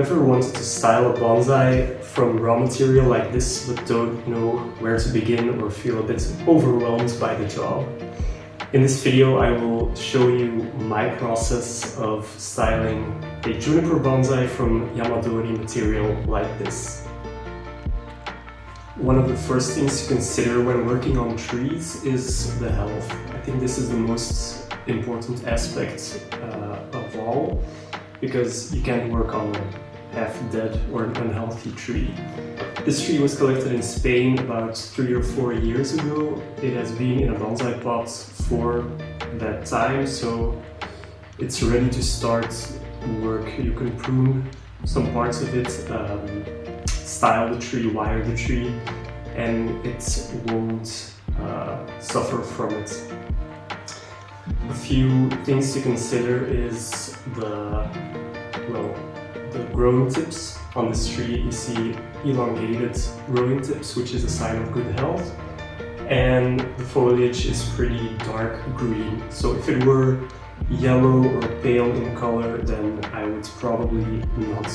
ever wanted to style a bonsai from raw material like this but don't know where to begin or feel a bit overwhelmed by the job? In this video I will show you my process of styling a juniper bonsai from Yamadori material like this. One of the first things to consider when working on trees is the health. I think this is the most important aspect of all, because you can't work on a half-dead or an unhealthy tree. This tree was collected in Spain about 3 or 4 years ago. It has been in a bonsai pot for that time, so it's ready to start work. You can prune some parts of it, style the tree, wire the tree, and it won't suffer from it. A few things to consider is the growing tips. On this tree you see elongated growing tips, which is a sign of good health, and the foliage is pretty dark green. So if it were yellow or pale in color, then I would probably not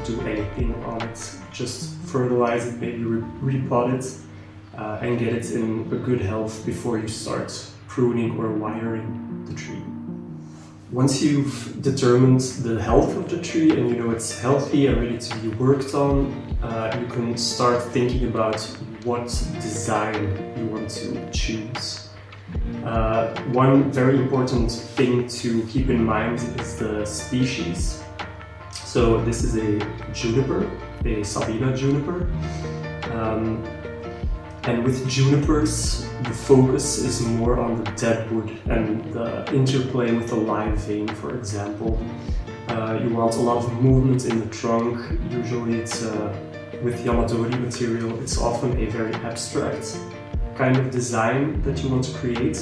do anything on it. Just fertilize it, maybe repot it, and get it in a good health before you start pruning or wiring the tree. Once you've determined the health of the tree and you know it's healthy and ready to be worked on, you can start thinking about what design you want to choose. One very important thing to keep in mind is the species. So this is a juniper, a Sabina juniper. And with junipers, the focus is more on the dead wood and the interplay with the live vein, for example. You want a lot of movement in the trunk. Usually it's with Yamadori material, it's often a very abstract kind of design that you want to create.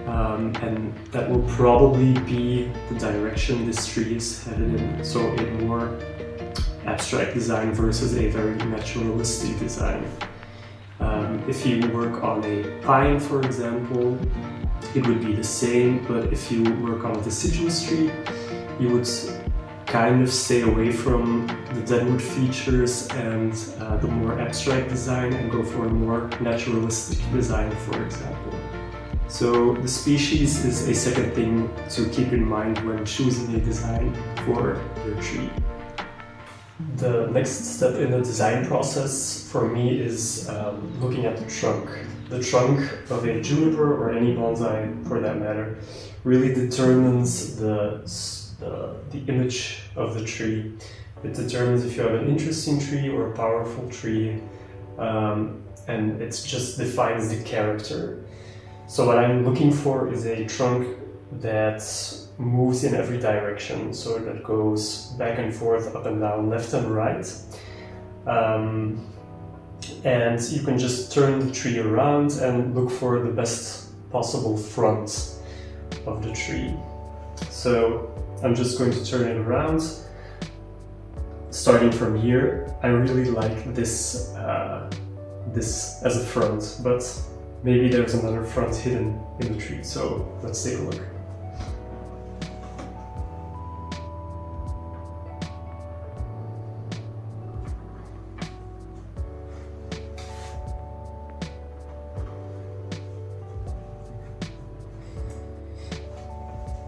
And that will probably be the direction this tree is headed in. So a more abstract design versus a very naturalistic design. If you work on a pine, for example, it would be the same, but if you work on a deciduous tree, you would kind of stay away from the deadwood features and the more abstract design and go for a more naturalistic design, for example. So the species is a second thing to keep in mind when choosing a design for your tree. The next step in the design process for me is looking at the trunk. The trunk of a juniper, or any bonsai for that matter, really determines the image of the tree. It determines if you have an interesting tree or a powerful tree, and it just defines the character. So what I'm looking for is a trunk that moves in every direction, so that goes back and forth, up and down, left and right. And you can just turn the tree around and look for the best possible front of the tree. So I'm just going to turn it around. Starting from here, I really like this as a front, but maybe there's another front hidden in the tree, so let's take a look.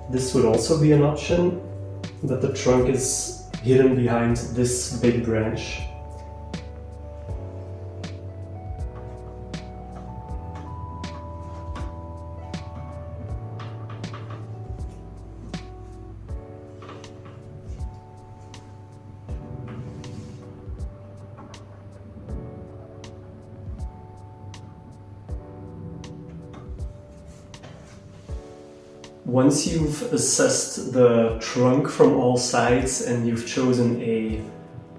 This would also be an option, that the trunk is hidden behind this big branch. Once you've assessed the trunk from all sides and you've chosen a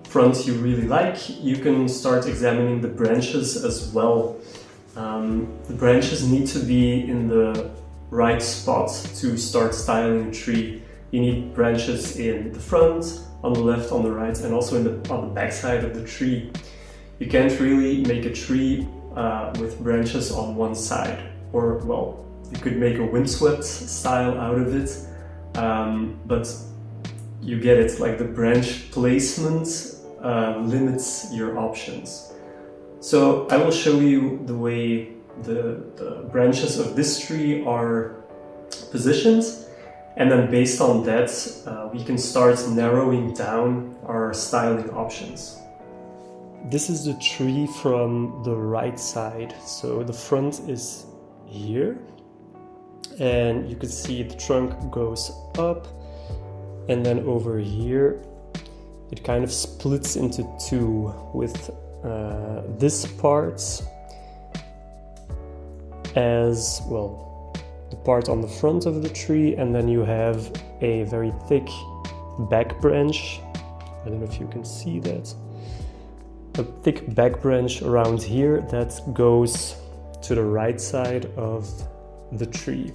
front you really like, you can start examining the branches as well. The branches need to be in the right spot to start styling a tree. You need branches in the front, on the left, on the right, and also on the back side of the tree. You can't really make a tree with branches on one side, or well, you could make a windswept style out of it, but you get it, like the branch placement limits your options. So I will show you the way the branches of this tree are positioned, and then based on that we can start narrowing down our styling options. This is the tree from the right side, so the front is here, and you can see the trunk goes up, and then over here it kind of splits into two, with this part as well, the part on the front of the tree, and then you have a very thick back branch. I don't know if you can see that. A thick back branch around here that goes to the right side of the tree.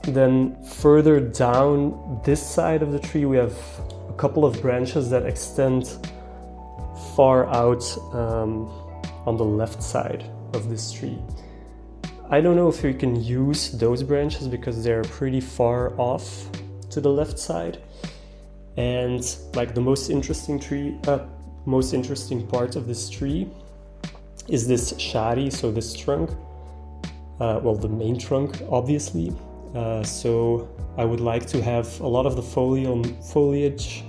Then further down this side of the tree we have a couple of branches that extend far out on the left side of this tree. I don't know if you can use those branches because they're pretty far off to the left side, and like the most interesting part of this tree is this shari, so this trunk, well, the main trunk obviously. So I would like to have a lot of the foliage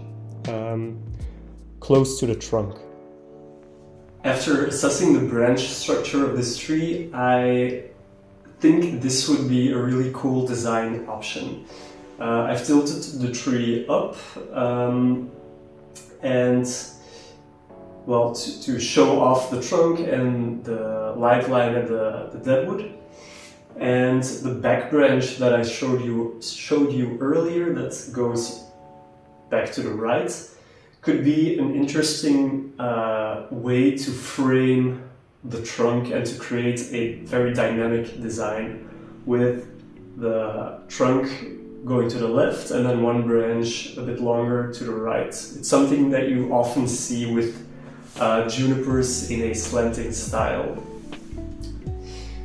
close to the trunk. After assessing the branch structure of this tree, I think this would be a really cool design option. I've tilted the tree up and, well, to show off the trunk and the live line and the deadwood. And the back branch that I showed you earlier, that goes back to the right, could be an interesting way to frame the trunk and to create a very dynamic design, with the trunk going to the left and then one branch a bit longer to the right. It's something that you often see with junipers in a slanting style.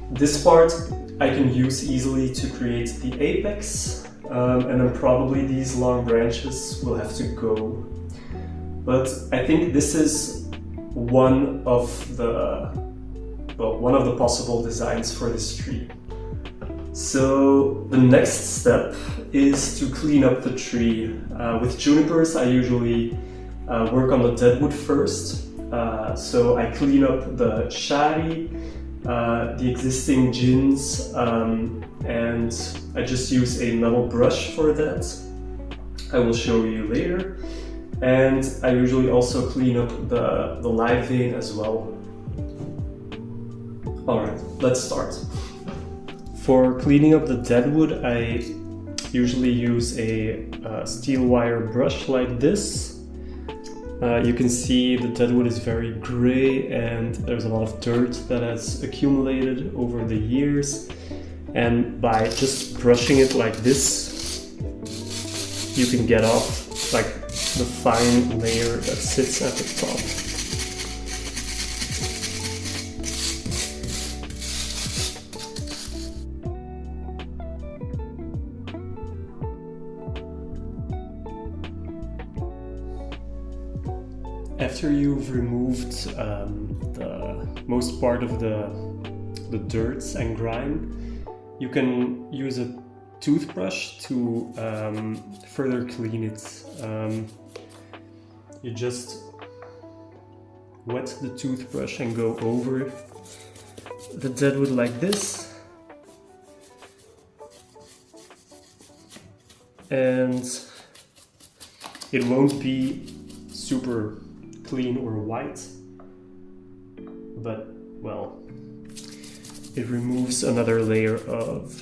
This part I can use easily to create the apex, and then probably these long branches will have to go. But I think this is one of the possible designs for this tree. So the next step is to clean up the tree. With junipers I usually work on the deadwood first. So I clean up the shari, the existing gins, and I just use a metal brush for that. I will show you later. And I usually also clean up the live vein as well. Alright, let's start. For cleaning up the deadwood, I usually use a steel wire brush like this. You can see the deadwood is very gray and there's a lot of dirt that has accumulated over the years. And by just brushing it like this, you can get off like the fine layer that sits at the top. After you've removed the most part of the dirt and grime, you can use a toothbrush to further clean it. You just wet the toothbrush and go over the deadwood like this. And it won't be super clean or white, but well, it removes another layer of,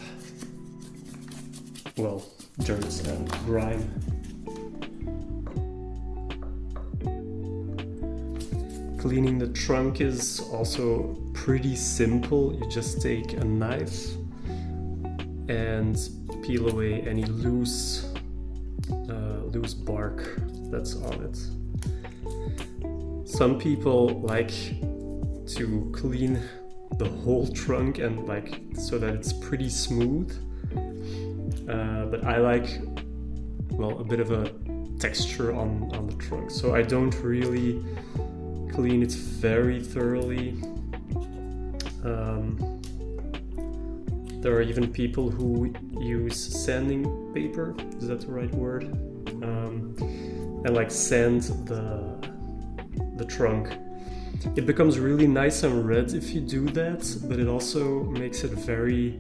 well, dirt and grime. Cleaning the trunk is also pretty simple. You just take a knife and peel away any loose bark that's on it. Some people like to clean the whole trunk and like so that it's pretty smooth. But I like, well, a bit of a texture on the trunk, so I don't really clean it very thoroughly. There are even people who use sanding paper, is that the right word? And like sand the trunk. It becomes really nice and red if you do that, but it also makes it very,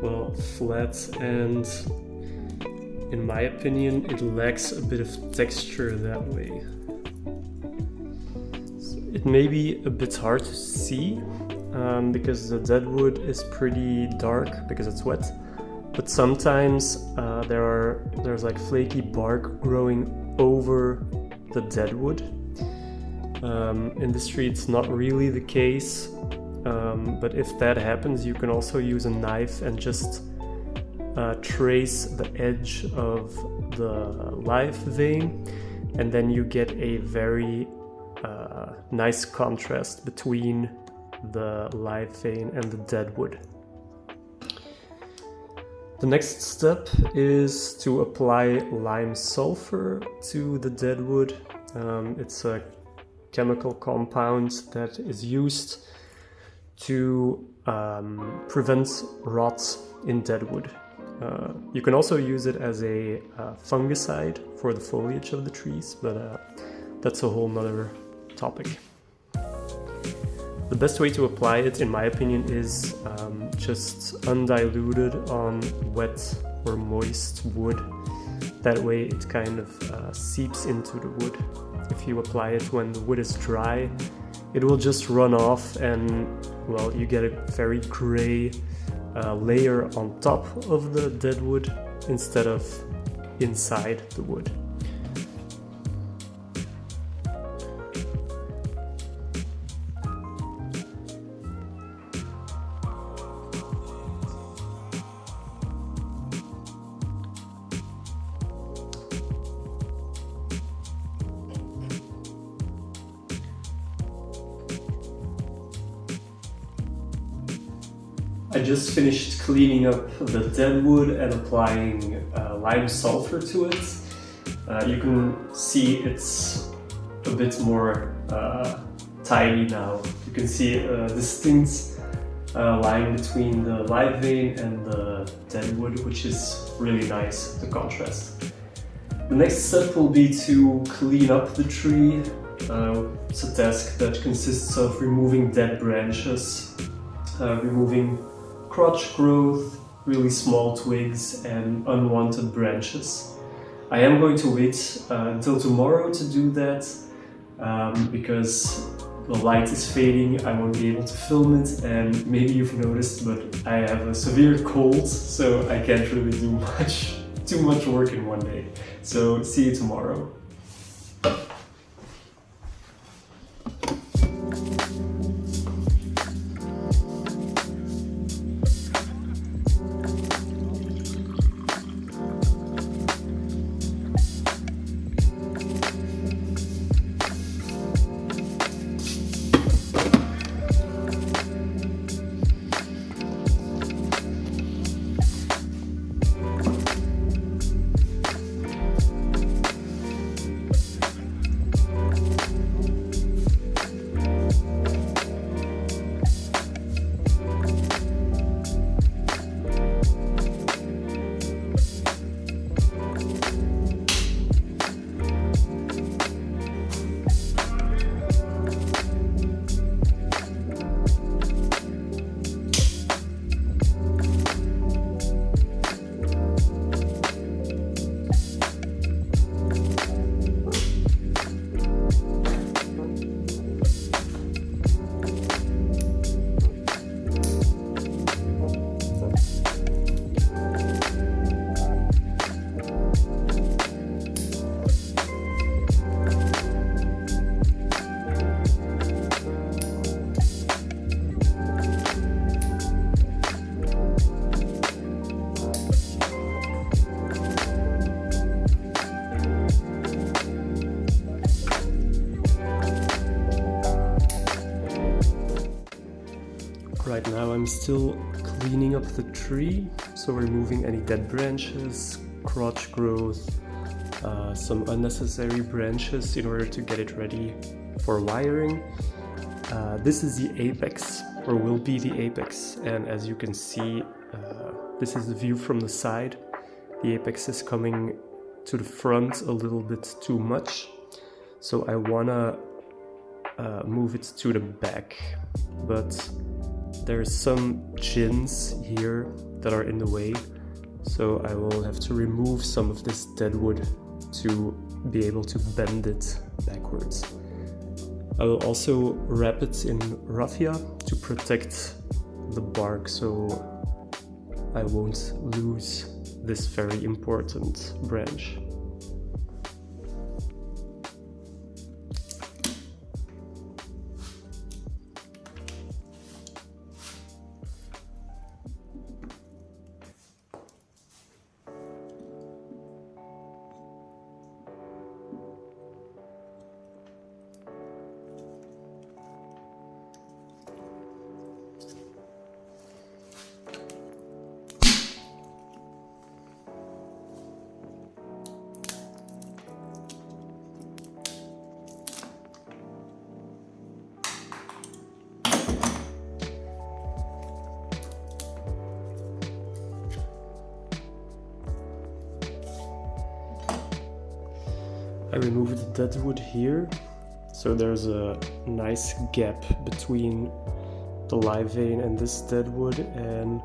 well, flat, and in my opinion it lacks a bit of texture that way. So it may be a bit hard to see because the dead wood is pretty dark because it's wet, but sometimes there's like flaky bark growing over the dead wood. In this tree it's not really the case, but if that happens you can also use a knife and just trace the edge of the live vein, and then you get a very nice contrast between the live vein and the dead wood. The next step is to apply lime sulfur to the dead wood. It's a chemical compound that is used to prevent rot in dead wood. You can also use it as a fungicide for the foliage of the trees, but that's a whole nother topic. The best way to apply it, in my opinion, is just undiluted on wet or moist wood. That way it kind of seeps into the wood. If you apply it when the wood is dry, it will just run off and, well, you get a very gray layer on top of the dead wood instead of inside the wood. I just finished cleaning up the dead wood and applying lime sulfur to it. You can see it's a bit more tidy now. You can see a distinct line between the live vein and the dead wood, which is really nice, the contrast. The next step will be to clean up the tree. It's a task that consists of removing dead branches, removing crotch growth, really small twigs, and unwanted branches. I am going to wait until tomorrow to do that because the light is fading, I won't be able to film it, and maybe you've noticed, but I have a severe cold, so I can't really do too much work in one day. So see you tomorrow. I'm still cleaning up the tree, so removing any dead branches, crotch growth, some unnecessary branches in order to get it ready for wiring. This is the apex, or will be the apex, and as you can see, this is the view from the side. The apex is coming to the front a little bit too much, so I wanna move it to the back, but there's some chins here that are in the way, so I will have to remove some of this dead wood to be able to bend it backwards. I will also wrap it in raffia to protect the bark, so I won't lose this very important branch. I removed the dead wood here, so there's a nice gap between the live vein and this dead wood, and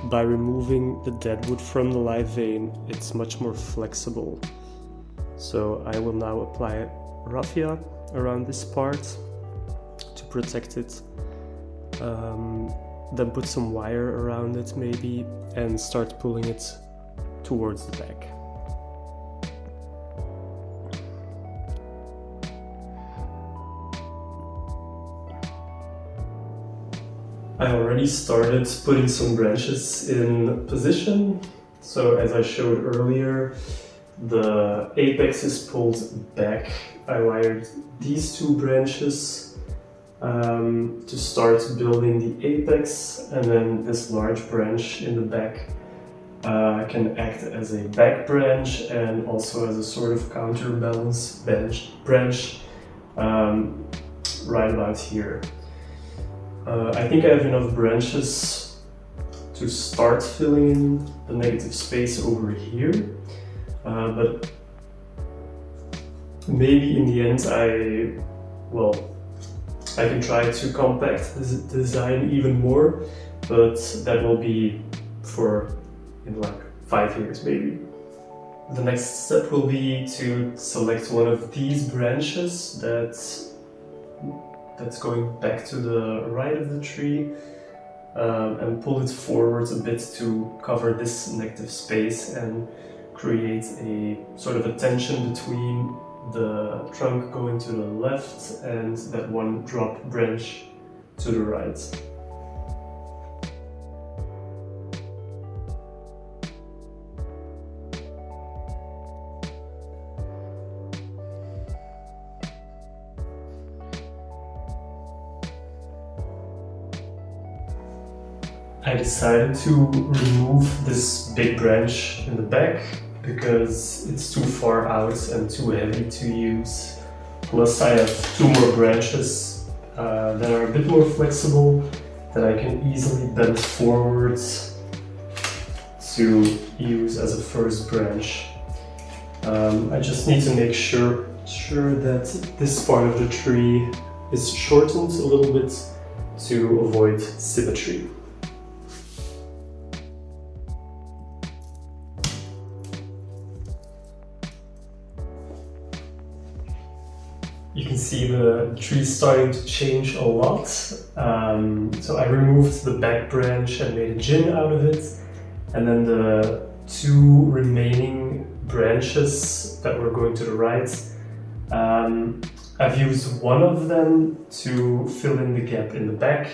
by removing the dead wood from the live vein, it's much more flexible. So I will now apply raffia around this part to protect it, then put some wire around it maybe, and start pulling it towards the back. I already started putting some branches in position. So as I showed earlier, the apex is pulled back. I wired these two branches to start building the apex, and then this large branch in the back can act as a back branch and also as a sort of counterbalance branch right about here. I think I have enough branches to start filling in the negative space over here, but maybe in the end I can try to compact the design even more, but that will be in like 5 years maybe. The next step will be to select one of these branches that's going back to the right of the tree and pull it forward a bit to cover this negative space and create a sort of a tension between the trunk going to the left and that one drop branch to the right. I decided to remove this big branch in the back because it's too far out and too heavy to use. Plus I have two more branches that are a bit more flexible that I can easily bend forwards to use as a first branch. I just need to make sure that this part of the tree is shortened a little bit to avoid symmetry. You can see the tree starting to change a lot. So I removed the back branch and made a gin out of it. And then the two remaining branches that were going to the right, I've used one of them to fill in the gap in the back.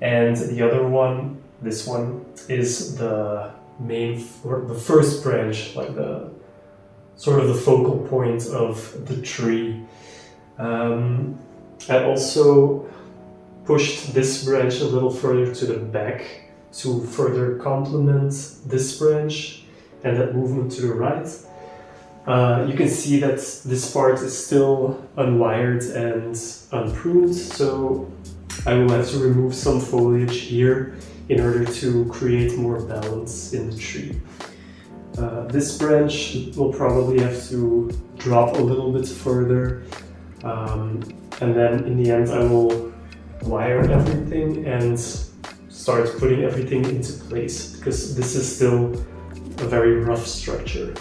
And the other one, this one, is the main, or the first branch, like the sort of the focal point of the tree. I also pushed this branch a little further to the back to further complement this branch and that movement to the right. You can see that this part is still unwired and unpruned, so I will have to remove some foliage here in order to create more balance in the tree. This branch will probably have to drop a little bit further, and then in the end I will wire everything and start putting everything into place, because this is still a very rough structure.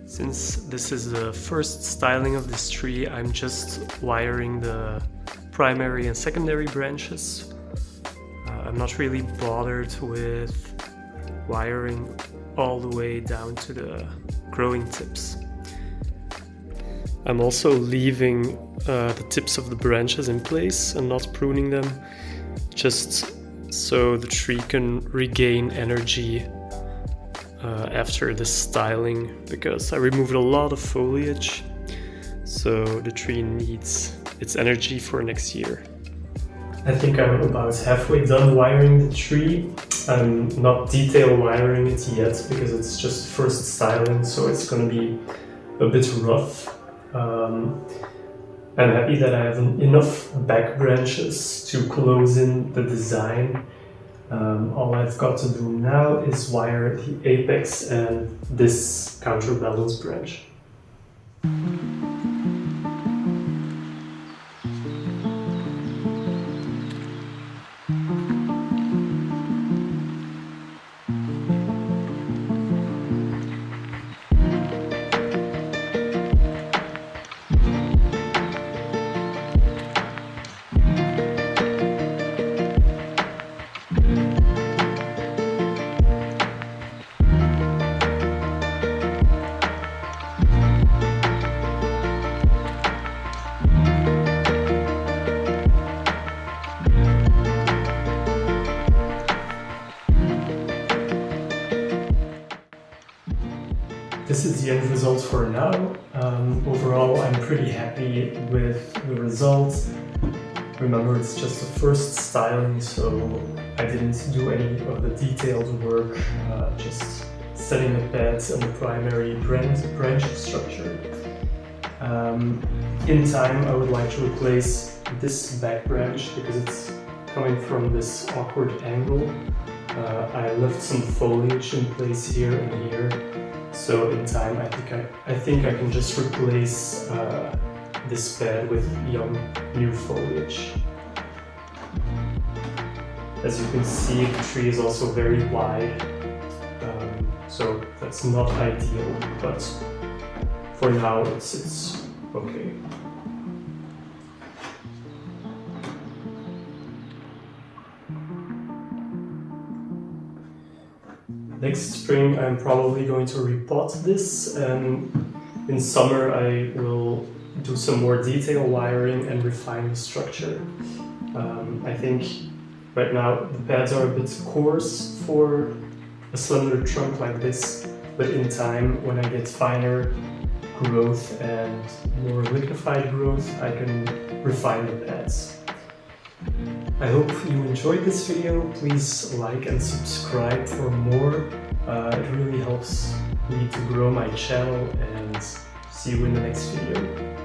Since this is the first styling of this tree, I'm just wiring the primary and secondary branches. I'm not really bothered with wiring all the way down to the growing tips. I'm also leaving the tips of the branches in place and not pruning them, just so the tree can regain energy after this styling, because I removed a lot of foliage, so the tree needs its energy for next year. I think I'm about halfway done wiring the tree. I'm not detail wiring it yet because it's just first styling, so it's going to be a bit rough. I'm happy that I have enough back branches to close in the design. All I've got to do now is wire the apex and this counterbalance branch. This is the end result for now. Overall, I'm pretty happy with the results. Remember, it's just the first styling, so I didn't do any of the detailed work, just setting the pads and the primary branch structure. In time, I would like to replace this back branch because it's coming from this awkward angle. I left some foliage in place here and here. So in time, I think I can just replace this bed with young, new foliage. As you can see, the tree is also very wide, so that's not ideal, but for now it's okay. Next spring I'm probably going to repot this, and in summer I will do some more detail wiring and refine the structure. I think right now the pads are a bit coarse for a slender trunk like this, but in time, when I get finer growth and more lignified growth, I can refine the pads. I hope you enjoyed this video. Please like and subscribe for more. It really helps me to grow my channel, and see you in the next video.